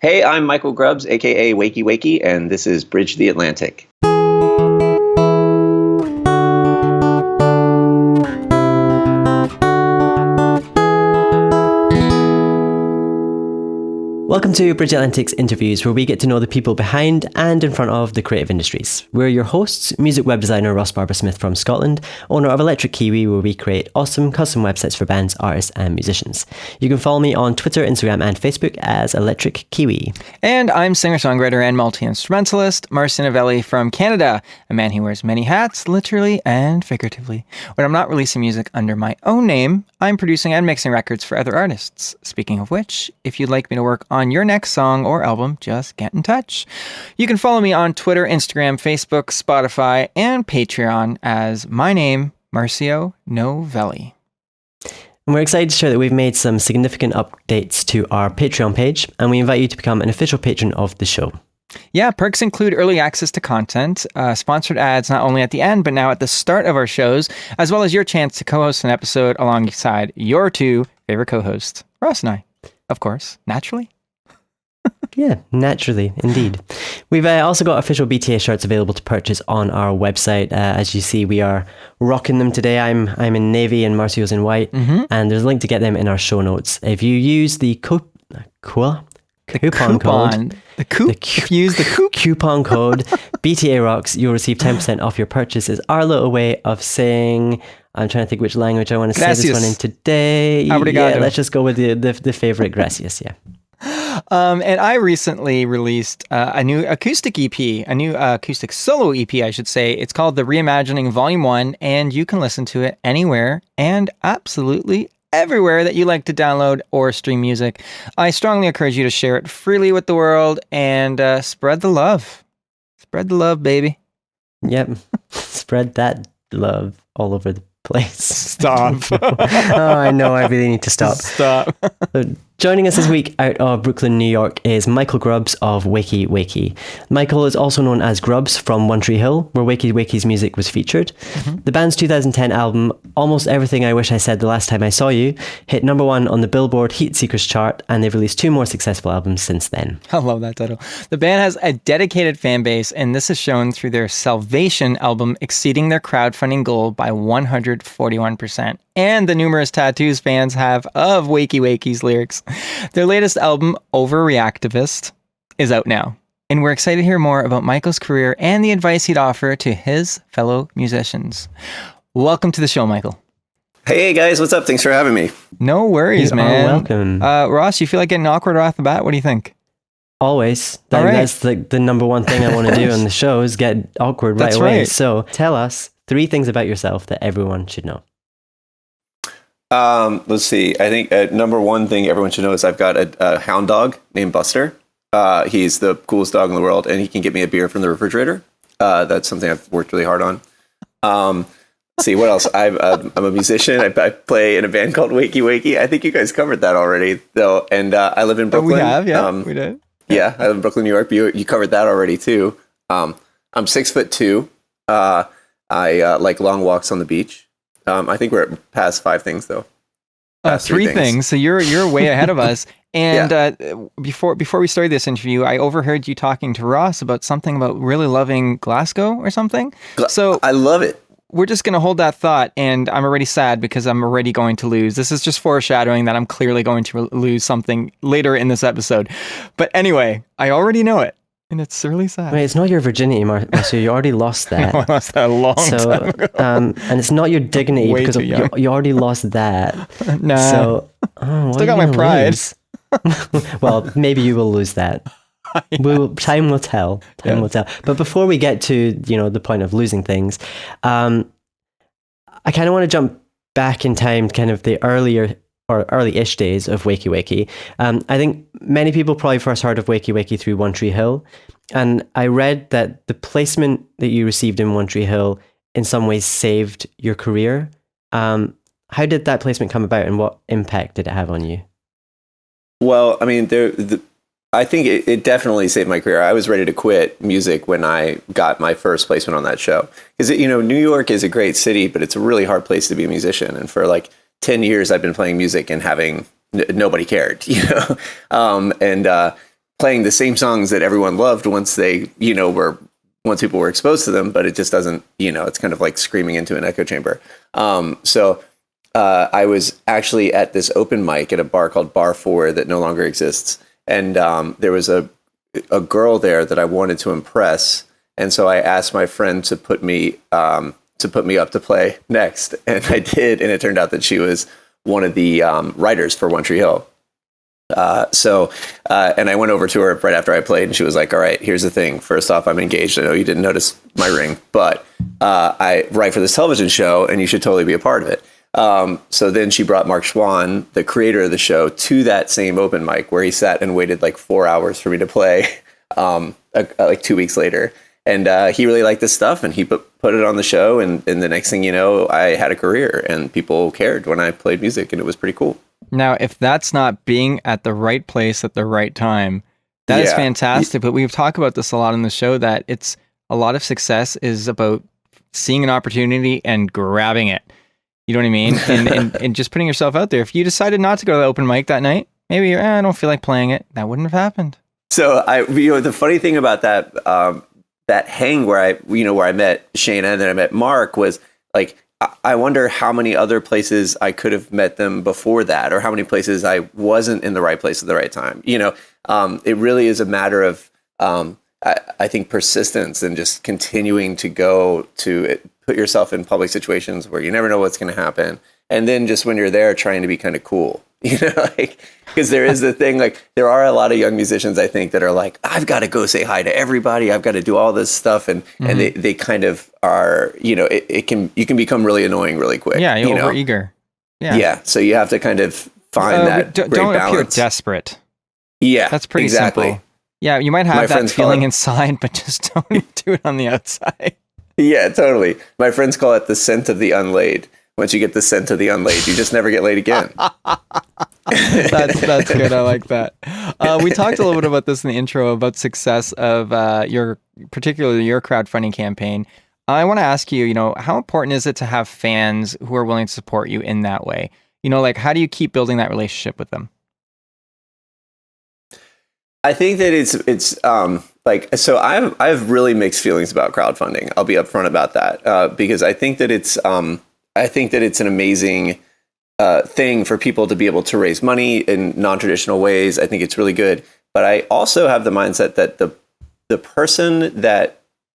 Hey, I'm Michael Grubbs, aka Wakey Wakey, and this is Bridge the Atlantic. Welcome to Bridge Atlantic's interviews, where we get to know the people behind and in front of the creative industries. We're your hosts, music web designer Ross Barber-Smith from Scotland, owner of Electric Kiwi, where we create awesome custom websites for bands, artists and musicians. You can follow me on Twitter, Instagram and Facebook as Electric Kiwi. And I'm singer-songwriter and multi-instrumentalist Marcy Novelli from Canada, a man who wears many hats, literally and figuratively. When I'm not releasing music under my own name, I'm producing and mixing records for other artists. Speaking of which, if you'd like me to work on your next song or album, just get in touch. You can follow me on Twitter, Instagram, Facebook, Spotify, and Patreon as my name, Marcio Novelli. And we're excited to share that we've made some significant updates to our Patreon page, and we invite you to become an official patron of the show. Yeah, perks include early access to content, sponsored ads not only at the end, but now at the start of our shows, as well as your chance to co-host an episode alongside your two favorite co-hosts, Ross and I. Of course, naturally. Yeah, naturally, indeed. We've also got official BTA shirts available to purchase on our website. As you see, we are rocking them today. I'm in navy and Marcio's in white, and there's a link to get them in our show notes. If you use the coupon code BTA Rocks, you'll receive 10% off your purchase. Is our little way of saying, I'm trying to think which language I want to say this one in today. Obrigado. Yeah, let's just go with the favorite gracias, yeah. And I recently released a new acoustic EP, a new acoustic solo EP, I should say. It's called The Reimagining Volume 1, and you can listen to it anywhere and absolutely everywhere that you like to download or stream music. I strongly encourage you to share it freely with the world and spread the love. Spread the love, baby. Yep. Spread that love all over the place. Stop. Oh, I know. I really need to stop. Stop. Joining us this week out of Brooklyn, New York is Michael Grubbs of Wakey Wakey. Michael is also known as Grubs from One Tree Hill, where Wakey Wakey's music was featured. The band's 2010 album, Almost Everything I Wish I Said the Last Time I Saw You, hit number 1 on the Billboard Heatseekers chart, and they've released 2 more successful albums since then. I love that title. The band has a dedicated fan base, and this is shown through their Salvation album exceeding their crowdfunding goal by 141%. And the numerous tattoos fans have of Wakey Wakey's lyrics. Their latest album, Overreactivist, is out now. And we're excited to hear more about Michael's career and the advice he'd offer to his fellow musicians. Welcome to the show, Michael. Hey guys, what's up? Thanks for having me. No worries, You man. are welcome. Ross, you feel like getting awkward right off the bat? What do you think? Always. All right. That's the number one thing I want to do on the show is get awkward right That's away. right. So tell us 3 things about yourself that everyone should know. Let's see. I think number one thing everyone should know is I've got a hound dog named Buster. He's the coolest dog in the world, and he can get me a beer from the refrigerator. That's something I've worked really hard on. Let's see, what else? I'm a musician. I play in a band called Wakey Wakey. I think you guys covered that already, though. And I live in Brooklyn. We have, yeah, we did. Yeah, I live in Brooklyn, New York. You covered that already, too. I'm 6'2". I like long walks on the beach. I think we're at past 5 things, though. 3 things. So you're way ahead of us. And before we started this interview, I overheard you talking to Ross about something about really loving Glasgow or something. So I love it. We're just going to hold that thought, and I'm already sad because I'm already going to lose. This is just foreshadowing that I'm clearly going to lose something later in this episode. But anyway, I already know it. And it's really sad. Wait, it's not your virginity, Marcio. You already lost that. I lost that a long time ago. And it's not your dignity Way because too young. you already lost that. Nah. So, Still got my pride. Well, maybe you will lose that. Time will tell. Time will tell. But before we get to the point of losing things, I kind of want to jump back in time, kind of the early-ish days of Wakey Wakey. I think many people probably first heard of Wakey Wakey through One Tree Hill, and I read that the placement that you received in One Tree Hill in some ways saved your career. How did that placement come about, and what impact did it have on you? Well, I mean, I think it definitely saved my career. I was ready to quit music when I got my first placement on that show. Because, New York is a great city, but it's a really hard place to be a musician. And for 10 years, I've been playing music and having nobody cared, and playing the same songs that everyone loved once once people were exposed to them, but it just doesn't, it's kind of like screaming into an echo chamber. So I was actually at this open mic at a bar called Bar 4 that no longer exists. And there was a girl there that I wanted to impress. And so I asked my friend to put me up to play next. And I did. And it turned out that she was one of the writers for One Tree Hill. And I went over to her right after I played, and she was like, all right, here's the thing. First off, I'm engaged. I know you didn't notice my ring, but I write for this television show, and you should totally be a part of it. So then she brought Mark Schwann, the creator of the show, to that same open mic where he sat and waited like 4 hours for me to play like 2 weeks later. And he really liked this stuff, and he put it on the show. And the next thing you know, I had a career, and people cared when I played music, and it was pretty cool. Now, if that's not being at the right place at the right time, that is fantastic. But we've talked about this a lot on the show, that it's a lot of success is about seeing an opportunity and grabbing it. You know what I mean? And just putting yourself out there. If you decided not to go to the open mic that night, maybe I don't feel like playing it, that wouldn't have happened. So the funny thing about that that hang where I met Shayna and then I met Mark was like, I wonder how many other places I could have met them before that, or how many places I wasn't in the right place at the right time. It really is a matter of, I think, persistence and just continuing to go to put yourself in public situations where you never know what's going to happen. And then just when you're there, trying to be kind of cool, because there is the thing, like there are a lot of young musicians, I think, that are like, I've got to go say hi to everybody. I've got to do all this stuff. And they kind of are, you can become really annoying really quick. Yeah. You're overeager. Yeah. Yeah. So you have to kind of find that great don't balance. Appear desperate. Yeah. That's pretty simple. Yeah. You might have that feeling inside, but just don't do it on the outside. Yeah, totally. My friends call it the scent of the unlaid. Once you get the scent of the unlaid, you just never get laid again. That's good. I like that. We talked a little bit about this in the intro about success of particularly your crowdfunding campaign. I want to ask you, how important is it to have fans who are willing to support you in that way? How do you keep building that relationship with them? I think that it's so I have really mixed feelings about crowdfunding. I'll be upfront about that because I think that it's an amazing thing for people to be able to raise money in non-traditional ways. I think it's really good, but I also have the mindset that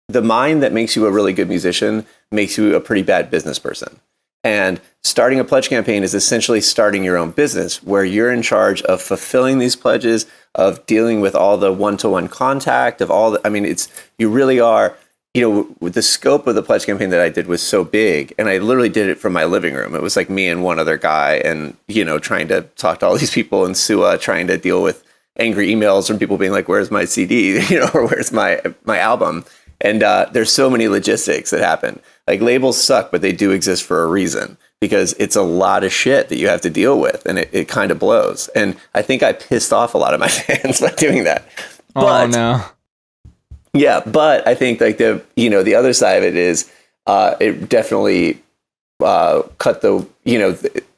the mind that makes you a really good musician makes you a pretty bad business person. And starting a pledge campaign is essentially starting your own business where you're in charge of fulfilling these pledges, of dealing with all the one-to-one contact, you really are, the scope of the pledge campaign that I did was so big, and I literally did it from my living room. It was like me and one other guy and, trying to talk to all these people in SUA, trying to deal with angry emails from people being like, where's my CD, or where's my album? And there's so many logistics that happen. Like labels suck, but they do exist for a reason because it's a lot of shit that you have to deal with, and it kind of blows. And I think I pissed off a lot of my fans by doing that. Oh no. Yeah, but I think like the other side of it is it definitely cut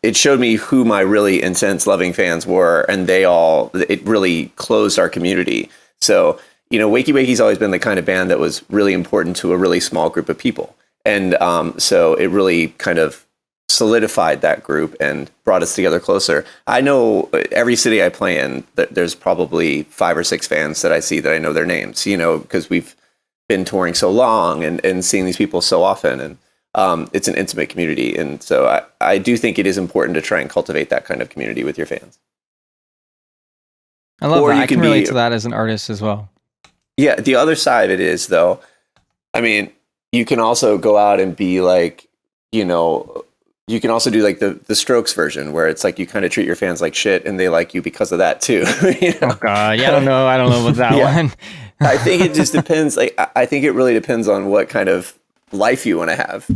it showed me who my really intense loving fans were, and it really closed our community. So Wakey Wakey's always been the kind of band that was really important to a really small group of people. And so it really kind of solidified that group and brought us together closer. I know every city I play in, there's probably 5 or 6 fans that I see that I know their names, because we've been touring so long and seeing these people so often. And it's an intimate community. And so I do think it is important to try and cultivate that kind of community with your fans. I love that. I can relate to that as an artist as well. Yeah. The other side of it is, though, you can also go out and be like, you can also do like the Strokes version where it's like you kind of treat your fans like shit and they like you because of that too. Oh God, yeah, I don't know about that one. I think it just depends. Like I think it really depends on what kind of life you want to have.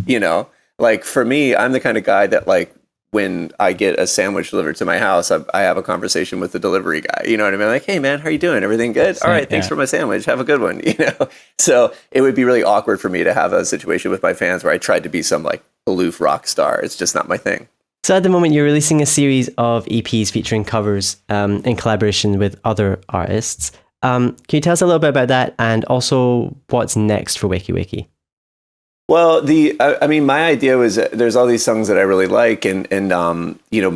Like for me, I'm the kind of guy that like when I get a sandwich delivered to my house, I have a conversation with the delivery guy. You know what I mean? Like, hey man, how are you doing? Everything good? All right, thanks for my sandwich. Have a good one. So it would be really awkward for me to have a situation with my fans where I tried to be some like aloof rock star. It's just not my thing. So at the moment, you're releasing a series of EPs featuring covers in collaboration with other artists. Can you tell us a little bit about that, and also what's next for Wakey Wakey? Well, I mean, my idea was there's all these songs that I really like, and you know,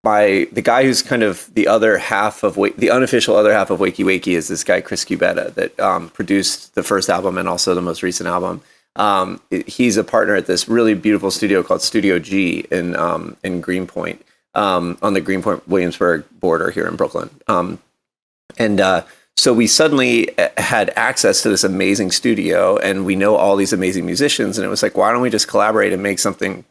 the guy who's kind of the other half of the unofficial other half of Wakey Wakey is this guy Chris Cubetta that produced the first album and also the most recent album. He's a partner at this really beautiful studio called Studio G in Greenpoint, on the Greenpoint Williamsburg border here in Brooklyn. So we suddenly had access to this amazing studio, and we know all these amazing musicians, and it was like, why don't we just collaborate and make something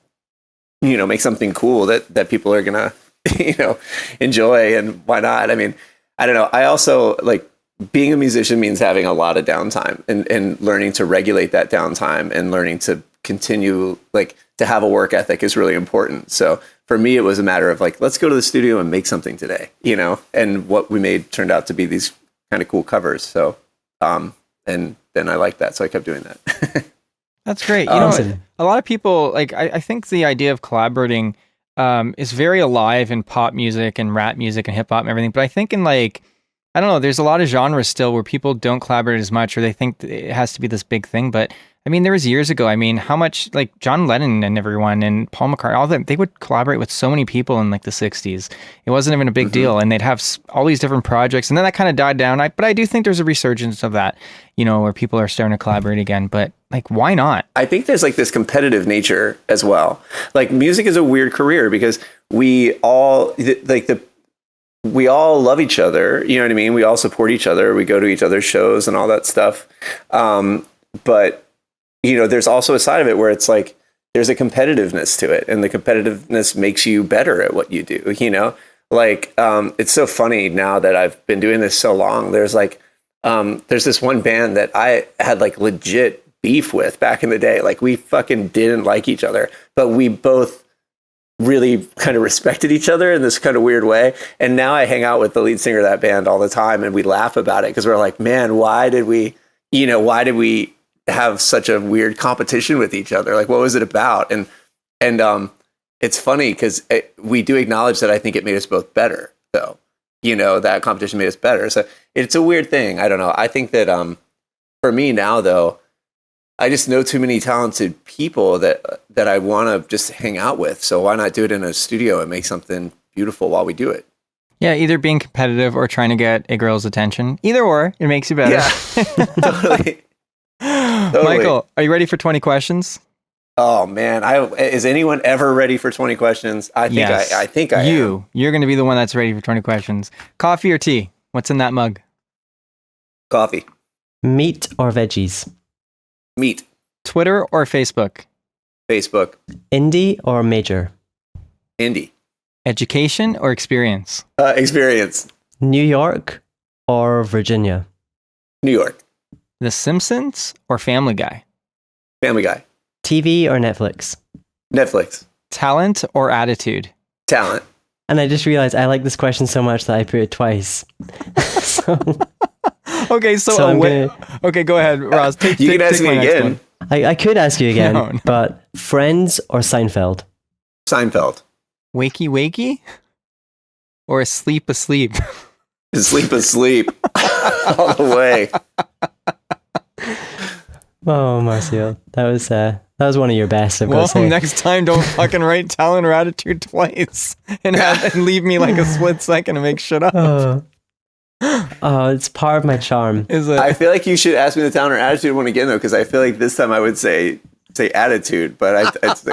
cool that people are gonna, you know, enjoy, and why not? I mean, I don't know. I also like being a musician means having a lot of downtime and learning to regulate that downtime and learning to continue, like, to have a work ethic is really important. So for me, it was a matter of like, let's go to the studio and make something today, you know, and what we made turned out to be these kind of cool covers. So, and then I liked that. So I kept doing that. That's great. You know, a lot of people, like, I think the idea of collaborating is very alive in pop music and rap music and hip hop and everything. But I think in, like, I don't know, there's a lot of genres still where people don't collaborate as much, or they think it has to be this big thing. But I mean, there was years ago, I mean, how much, like, John Lennon and everyone and Paul McCartney, all of them, they would collaborate with so many people in, like, the 60s. It wasn't even a big deal, and they'd have all these different projects, and then that kind of died down. But I do think there's a resurgence of that, you know, where people are starting to collaborate again. But, like, why not? I think there's, like, this competitive nature as well. Like, music is a weird career because we all, we all love each other, you know what I mean? We all support each other. We go to each other's shows and all that stuff. But, you know, there's also a side of it where it's like, there's a competitiveness to it, and the competitiveness makes you better at what you do, you know? Like, it's so funny now that I've been doing this so long. There's like, there's this one band that I had like legit beef with back in the day. Like, we fucking didn't like each other, but we both really kind of respected each other in this kind of weird way. And now I hang out with the lead singer of that band all the time, and we laugh about it because we're like, man, why did we have such a weird competition with each other? Like, what was it about? And it's funny because we do acknowledge that I think it made us both better, though. You know, that competition made us better. So it's a weird thing. I don't know. I think that for me now, though, I just know too many talented people that I want to just hang out with. So why not do it in a studio and make something beautiful while we do it? Yeah, either being competitive or trying to get a girl's attention. Either or, it makes you better. Yeah, totally. Michael, are you ready for 20 questions? Oh man, is anyone ever ready for 20 questions? I think yes. I think I am. You're going to be the one that's ready for 20 questions. Coffee or tea? What's in that mug? Coffee. Meat or veggies? Meat. Twitter or Facebook? Facebook. Indie or major? Indie. Education or experience? Experience. New York or Virginia? New York. The Simpsons or Family Guy? Family Guy. TV or Netflix? Netflix. Talent or attitude? Talent. And I just realized I like this question so much that I put it twice. Okay, okay, go ahead, Ross. You can ask me again. I could ask you again, No. but Friends or Seinfeld? Seinfeld. Wakey Wakey or Asleep? Sleep asleep. All the way. Oh, Marcio, that was one of your best. I've got to say. Next time, don't fucking write talent or attitude twice and leave me like a split second to make shit up. Oh, it's part of my charm. Is it? I feel like you should ask me the talent or attitude one again, though, because I feel like this time I would say attitude, but it's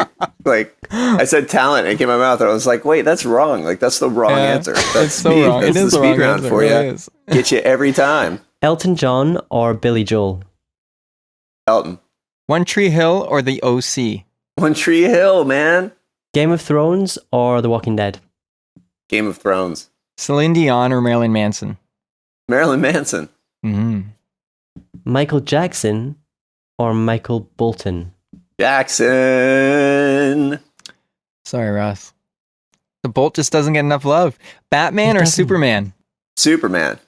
like I said talent and it came out of my mouth, and I was like, wait, that's wrong. Like, that's the wrong answer. That's it's so wrong. That's it is the the wrong speed round answer. for you. It is. Get you every time. Elton John or Billy Joel? Elton. One Tree Hill or the OC? One Tree Hill, man. Game of Thrones or The Walking Dead? Game of Thrones. Celine Dion or Marilyn Manson? Marilyn Manson. Mm-hmm. Michael Jackson or Michael Bolton? Jackson. Sorry, Ross. The Bolt just doesn't get enough love. Batman or Superman? Superman.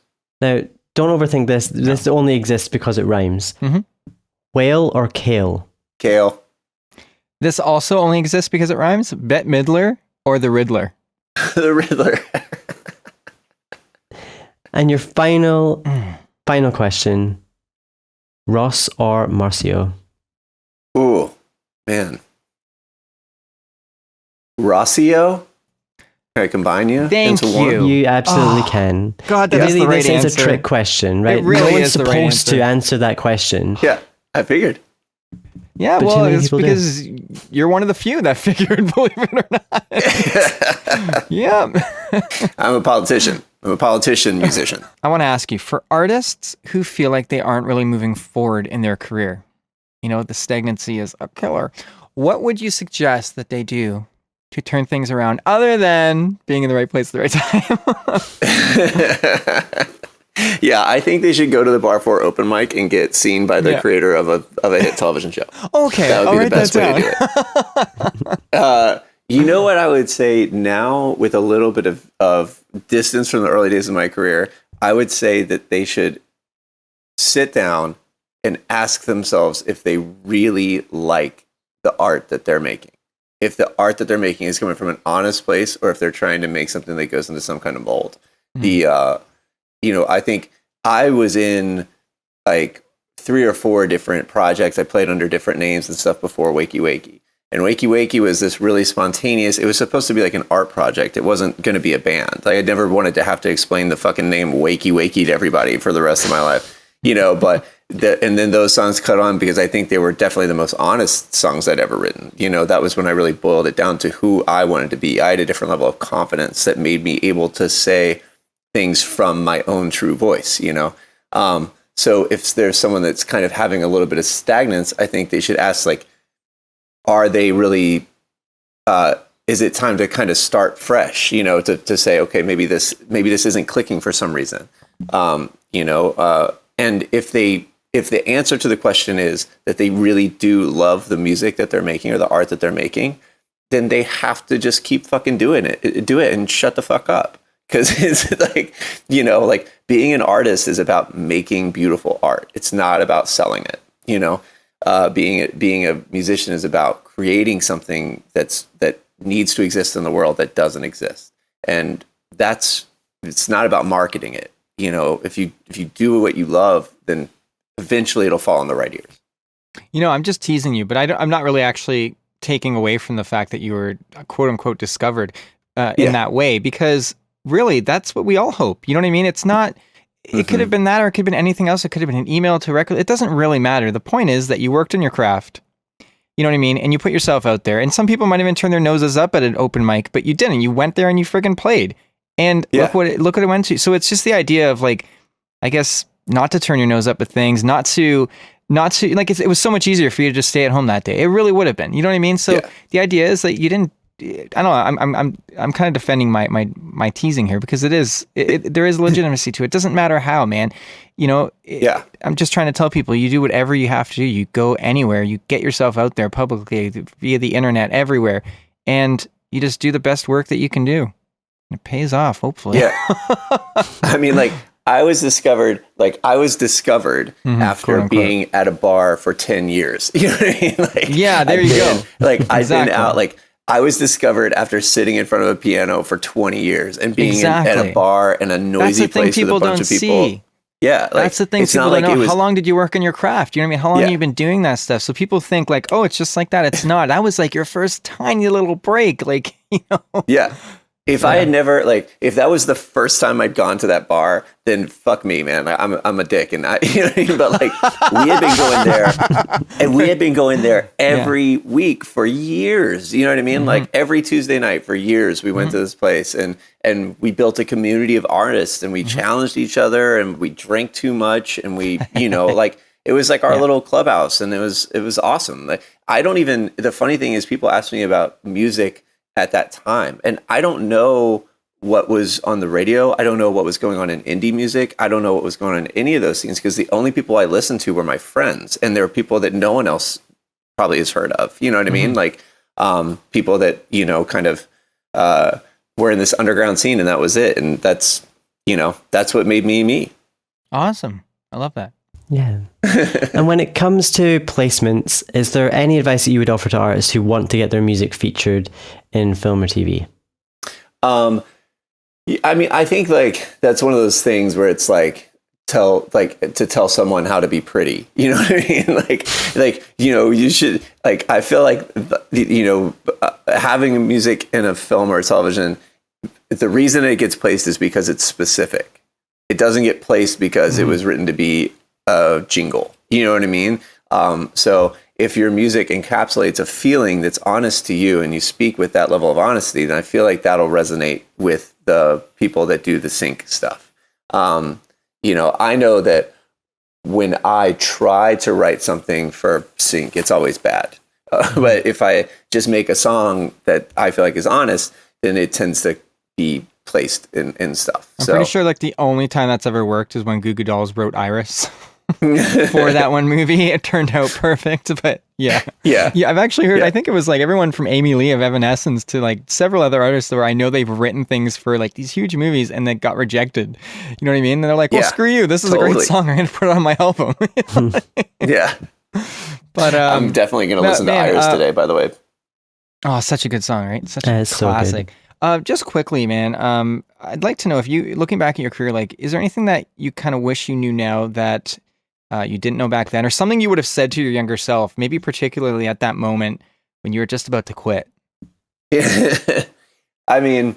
Now, don't overthink this. This only exists because it rhymes. Mm-hmm. Whale or kale? Kale. This also only exists because it rhymes. Bette Midler or the Riddler? The Riddler. And your final question, Ross or Marcio? Ooh, man. Rossio? Can I combine you Thank into one? you. You absolutely can. God, that's Really, the right this answer. is a trick question, right? really no one's is the right supposed to answer that question. Yeah, I figured. Yeah, But too well, many it's people do. because you're one of the few that figured, believe it or not. Yeah. I'm a politician. I'm a politician musician. I want to ask you, for artists who feel like they aren't really moving forward in their career, you know, the stagnancy is a killer. What would you suggest that they do to turn things around other than being in the right place at the right time? Yeah, I think they should go to the Bar 4 open mic and get seen by the creator of a hit television show. Okay, that would I'll be the write best that way to do it. You know what I would say now, with a little bit of distance from the early days of my career, I would say that they should sit down and ask themselves if they really like the art that they're making. If the art that they're making is coming from an honest place, or if they're trying to make something that goes into some kind of mold. I think I was in like 3 or 4 different projects. I played under different names and stuff before Wakey Wakey. And Wakey Wakey was this really spontaneous, it was supposed to be like an art project. It wasn't going to be a band. Like, I never wanted to have to explain the fucking name Wakey Wakey to everybody for the rest of my life, but and then those songs cut on because I think they were definitely the most honest songs I'd ever written. That was when I really boiled it down to who I wanted to be. I had a different level of confidence that made me able to say things from my own true voice, So if there's someone that's kind of having a little bit of stagnance, I think they should ask, like, are they really, is it time to kind of start fresh, to say, okay, maybe this isn't clicking for some reason. And if the answer to the question is that they really do love the music that they're making or the art that they're making, then they have to just keep fucking do it and shut the fuck up. Because it's like, being an artist is about making beautiful art. It's not about selling it. Being a musician is about creating something that needs to exist in the world that doesn't exist. And it's not about marketing it. If you do what you love, then eventually it'll fall on the right ears. I'm just teasing you, but I'm not really actually taking away from the fact that you were quote unquote discovered in that way, because really, that's what we all hope. You know what I mean? It's not, it could have been that, or it could have been anything else. It could have been an email to a record. It doesn't really matter. The point is that you worked on your craft. You know what I mean? And you put yourself out there. And some people might even turn their noses up at an open mic, but you didn't. You went there and you friggin' played. And look what it went to. So it's just the idea of, like, I guess, not to turn your nose up at things, not to like, it was so much easier for you to just stay at home that day. It really would have been. You know what I mean? So the idea is that you didn't. I don't know. I'm kind of defending my teasing here, because there is legitimacy to it. It doesn't matter how, man. I'm just trying to tell people, you do whatever you have to do. You go anywhere. You get yourself out there publicly via the internet, everywhere, and you just do the best work that you can do. It pays off, hopefully. Yeah. I mean, like, I was discovered after being at a bar for 10 years. You know what I mean? Like, there you go. Like, I've been out, like, I was discovered after sitting in front of a piano for 20 years and being at a bar in a noisy place with a bunch of people. See. Yeah. Like, that's the thing people don't know. How long did you work on your craft? You know what I mean? How long have you been doing that stuff? So people think, like, oh, it's just like that. It's not. That was like your first tiny little break. Like, Yeah. If I had never, like, if that was the first time I'd gone to that bar, then fuck me, man. I'm a dick, and you know what I mean? But, like, we had been going there, every week for years. You know what I mean? Like, every Tuesday night for years, we went to this place, and we built a community of artists, and we challenged each other, and we drank too much, and we, like, it was like our little clubhouse, and it was awesome. Like, the funny thing is, people ask me about music at that time, and I don't know what was on the radio. I don't know what was going on in indie music. I don't know what was going on in any of those things, because the only people I listened to were my friends, and there were people that no one else probably has heard of. You know what I mean? Like, people that kind of were in this underground scene, and that was it. And that's what made me me. Awesome. I love that. Yeah. And when it comes to placements, is there any advice that you would offer to artists who want to get their music featured in film or TV? I mean, I think like that's one of those things where it's like to tell someone how to be pretty. You know what I mean? Like you should like. I feel like having music in a film or television, the reason it gets placed is because it's specific. It doesn't get placed because it was written to be a jingle. You know what I mean? So if your music encapsulates a feeling that's honest to you and you speak with that level of honesty, then I feel like that'll resonate with the people that do the sync stuff. I know that when I try to write something for sync, it's always bad. But if I just make a song that I feel like is honest, then it tends to be placed in stuff. I'm pretty sure like the only time that's ever worked is when Goo Goo Dolls wrote Iris. For that one movie, it turned out perfect. But yeah. I've actually heard. I think it was like everyone from Amy Lee of Evanescence to like several other artists where I know they've written things for like these huge movies and that got rejected. You know what I mean? And they're like, "Well, screw you. This is a great song. I'm going to put it on my album." Yeah. But I'm definitely going to listen to Iris today. By the way. Oh, such a good song, right? Such a classic. So just quickly, man. I'd like to know if you, looking back at your career, like, is there anything that you kind of wish you knew now that you didn't know back then, or something you would have said to your younger self, maybe particularly at that moment when you were just about to quit? I mean,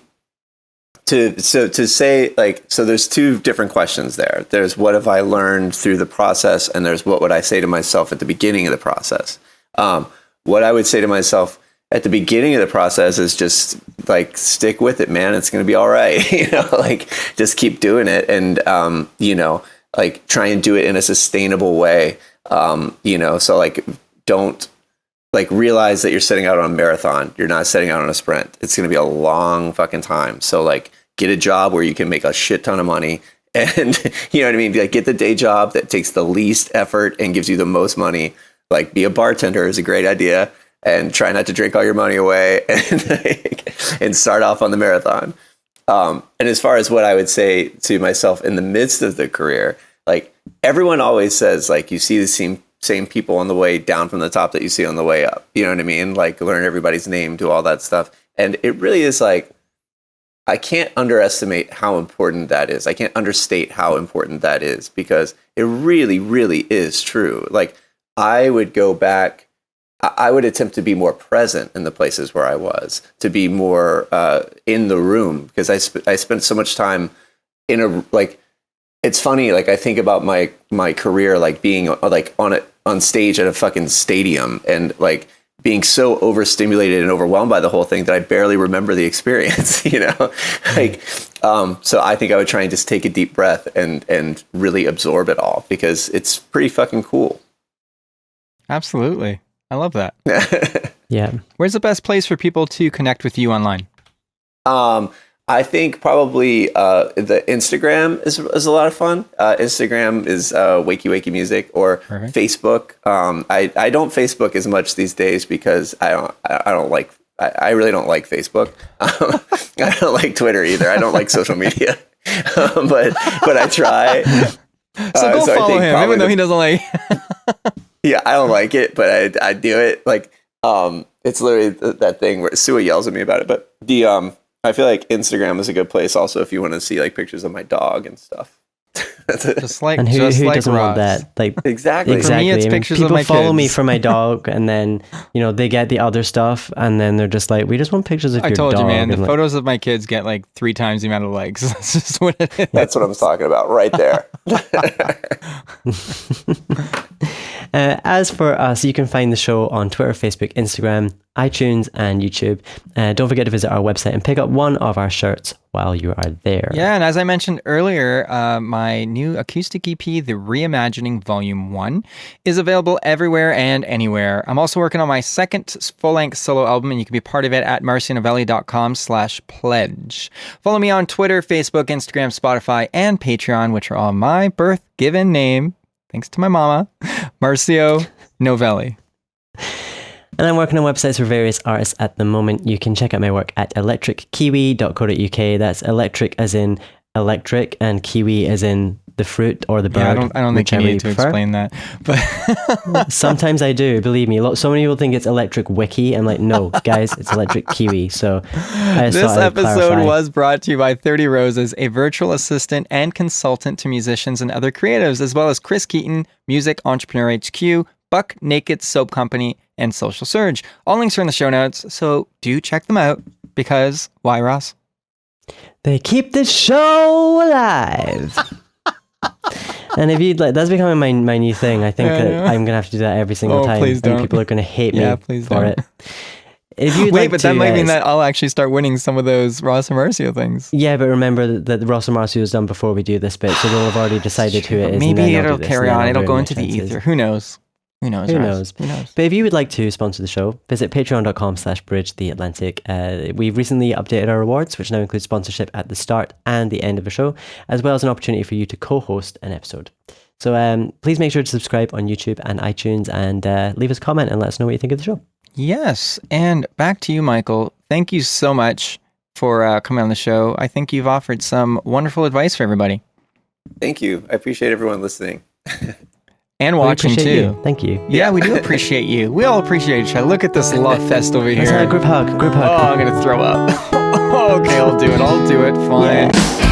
to say like, so there's two different questions there. There's what have I learned through the process, and there's what would I say to myself at the beginning of the process. What I would say to myself at the beginning of the process is just like, stick with it, man. It's going to be all right. Like just keep doing it. And, like try and do it in a sustainable way. So like, don't like realize that you're setting out on a marathon. You're not setting out on a sprint. It's going to be a long fucking time. So like get a job where you can make a shit ton of money, and you know what I mean? Like get the day job that takes the least effort and gives you the most money. Like be a bartender is a great idea, and try not to drink all your money away, and start off on the marathon. And as far as what I would say to myself in the midst of the career, like everyone always says, like you see the same people on the way down from the top that you see on the way up. You know what I mean? Like learn everybody's name, do all that stuff. And it really is like, I can't underestimate how important that is. I can't understate how important that is, because it really, really is true. Like I would go back, I would attempt to be more present in the places where I was, to be more in the room, because I spent so much time in a, like, it's funny, like I think about my career, like being like on stage at a fucking stadium, and like being so overstimulated and overwhelmed by the whole thing that I barely remember the experience, like, so I think I would try and just take a deep breath and really absorb it all, because it's pretty fucking cool. Absolutely. I love that. Yeah. Where's the best place for people to connect with you online? I think probably the Instagram is a lot of fun. Instagram is Wakey Wakey Music, or Perfect. Facebook. I don't Facebook as much these days because I really don't like Facebook. I don't like Twitter either. I don't like social media. but I try. So go follow him, even though he doesn't like. Yeah, I don't like it, but I do it. Like, it's literally that thing where Sua yells at me about it. But I feel like Instagram is a good place also if you want to see like pictures of my dog and stuff. Just like, and who doesn't want Ross. that? Like exactly. For me, it's pictures people of my follow kids. me for my dog, and then they get the other stuff, and then they're just like, we just want pictures of your dog. I told you, man. The like, photos of my kids get like 3 times the amount of likes. That's just what it is. That's what I'm talking about right there. As for us, you can find the show on Twitter, Facebook, Instagram, iTunes, and YouTube. Don't forget to visit our website and pick up one of our shirts while you are there. Yeah, and as I mentioned earlier, my new acoustic EP, The Reimagining Volume 1, is available everywhere and anywhere. I'm also working on my second full-length solo album, and you can be part of it at marcionovelli.com/pledge. Follow me on Twitter, Facebook, Instagram, Spotify, and Patreon, which are all my birth-given name, thanks to my mama, Marcio Novelli. And I'm working on websites for various artists at the moment. You can check out my work at electrickiwi.co.uk. That's electric as in electric and kiwi as in the fruit or the bird. Yeah, I don't think you need to explain that. But sometimes I do, believe me. So many people think it's electric wiki. I'm like, no, guys, it's electric kiwi. So this episode was brought to you by 30 Roses, a virtual assistant and consultant to musicians and other creatives, as well as Chris Keaton, Music Entrepreneur HQ, Buck Naked Soap Company, and Social Surge. All links are in the show notes, so do check them out. Because why, Ross? They keep the show alive. And if you'd like, that's becoming my new thing. I think that I'm gonna have to do that every single time. Please don't. And people are gonna hate me for it. If you'd Wait, but that might mean that I'll actually start winning some of those Ross and Marcio things. Yeah, but remember that the Ross and Marcio was done before we do this bit, so they'll have already decided who it is. Maybe it'll carry on. It'll go into the ether. Who knows? Who knows? But if you would like to sponsor the show, visit patreon.com/bridgetheatlantic. We've recently updated our rewards, which now include sponsorship at the start and the end of the show, as well as an opportunity for you to co-host an episode. So please make sure to subscribe on YouTube and iTunes and leave us a comment and let us know what you think of the show. Yes. And back to you, Michael. Thank you so much for coming on the show. I think you've offered some wonderful advice for everybody. Thank you. I appreciate everyone listening. And watching too. You. Thank you. Yeah, we do appreciate you. We all appreciate each other. Look at this love fest over here. Let's have a group hug. Oh, I'm going to throw up. Okay, I'll do it. Fine. Yeah.